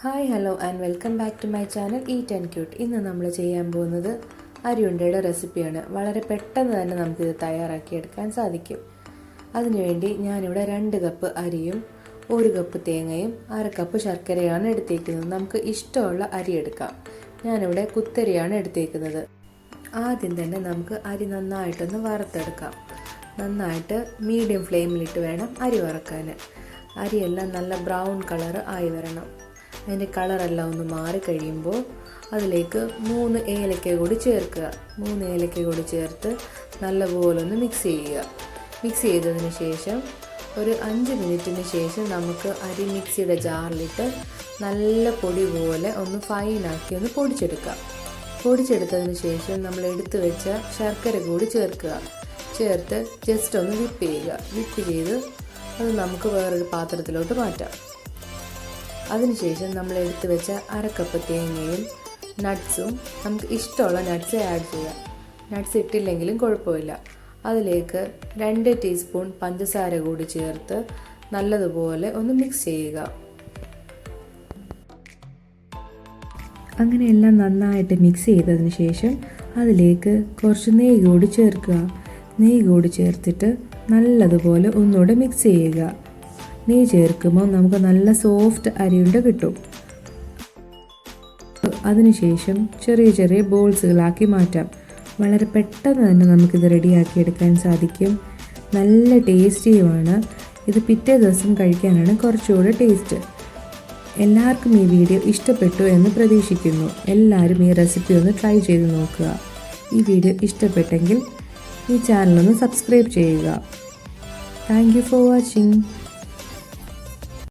Hi hello and welcome back to my channel eat and cute. ഇന്ന് നമ്മൾ ചെയ്യാൻ പോകുന്നത് അരിയുണ്ടയുടെ റെസിപ്പിയാണ്. വളരെ പെട്ടെന്ന് തന്നെ നമുക്കിത് തയ്യാറാക്കിയെടുക്കാൻ സാധിക്കും. അതിനുവേണ്ടി ഞാനിവിടെ 2 കപ്പ് അരിയും 1 കപ്പ് തേങ്ങയും 1/2 കപ്പ് ശർക്കരയാണ് എടുത്തേക്കുന്നത്. നമുക്ക് ഇഷ്ടമുള്ള അരി എടുക്കാം. ഞാനിവിടെ കുത്തരിയാണ് എടുത്തേക്കുന്നത്. ആദ്യം തന്നെ നമുക്ക് അരി നന്നായിട്ടൊന്ന് വറുത്തെടുക്കാം. നന്നായിട്ട് മീഡിയം ഫ്ലെയിമിലിട്ട് വേണം അരി വറക്കാൻ. അരിയെല്ലാം നല്ല ബ്രൗൺ കളർ ആയി വരണം. അതിൻ്റെ കളറെല്ലാം ഒന്ന് മാറിക്കഴിയുമ്പോൾ അതിലേക്ക് 3 ഏലക്ക കൂടി ചേർക്കുക. 3 ഏലക്ക കൂടി ചേർത്ത് നല്ലപോലെ ഒന്ന് മിക്സ് ചെയ്യുക. മിക്സ് ചെയ്തതിന് ശേഷം ഒരു 5 മിനിറ്റിന് ശേഷം നമുക്ക് അരി മിക്സിയുടെ ജാറിലിട്ട് നല്ല പൊടി പോലെ ഒന്ന് ഫൈനാക്കി ഒന്ന് പൊടിച്ചെടുക്കാം. പൊടിച്ചെടുത്തതിന് ശേഷം നമ്മൾ എടുത്തു വെച്ച ശർക്കര കൂടി ചേർക്കുക. ചേർത്ത് ജസ്റ്റ് ഒന്ന് വിപ്പ് ചെയ്യുക. വിപ്പ് ചെയ്ത് അത് നമുക്ക് വേറൊരു പാത്രത്തിലോട്ട് മാറ്റാം. അതിനുശേഷം നമ്മൾ എടുത്തു വെച്ച 1/2 കപ്പ് തേങ്ങയും നട്ട്സും, നമുക്ക് ഇഷ്ടമുള്ള നട്ട്സ് ആഡ് ചെയ്യാം. നട്ട്സ് ഇട്ടില്ലെങ്കിലും കുഴപ്പമില്ല. അതിലേക്ക് 2 ടീസ്പൂൺ പഞ്ചസാര കൂടി ചേർത്ത് നല്ലതുപോലെ ഒന്ന് മിക്സ് ചെയ്യുക. അങ്ങനെ എല്ലാം നന്നായിട്ട് മിക്സ് ചെയ്തതിന് ശേഷം അതിലേക്ക് കുറച്ച് നെയ്യ് കൂടി ചേർക്കുക. നെയ്യ് കൂടി ചേർത്തിട്ട് നല്ലതുപോലെ ഒന്നുകൂടെ മിക്സ് ചെയ്യുക. നെയ്യ് ചേർക്കുമ്പോൾ നമുക്ക് നല്ല സോഫ്റ്റ് അരിയുണ്ട കിട്ടും. അതിനുശേഷം ചെറിയ ചെറിയ ബോൾസുകളാക്കി മാറ്റാം. വളരെ പെട്ടെന്ന് തന്നെ നമുക്കിത് റെഡിയാക്കി എടുക്കാൻ സാധിക്കും. നല്ല ടേസ്റ്റിയുമാണ്. ഇത് പിറ്റേ ദിവസം കഴിക്കാനാണ് കുറച്ചുകൂടെ ടേസ്റ്റ്. എല്ലാവർക്കും ഈ വീഡിയോ ഇഷ്ടപ്പെട്ടു എന്ന് പ്രതീക്ഷിക്കുന്നു. എല്ലാവരും ഈ റെസിപ്പി ഒന്ന് ട്രൈ ചെയ്ത് നോക്കുക. ഈ വീഡിയോ ഇഷ്ടപ്പെട്ടെങ്കിൽ ഈ ചാനലൊന്ന് സബ്സ്ക്രൈബ് ചെയ്യുക. Thank you for watching.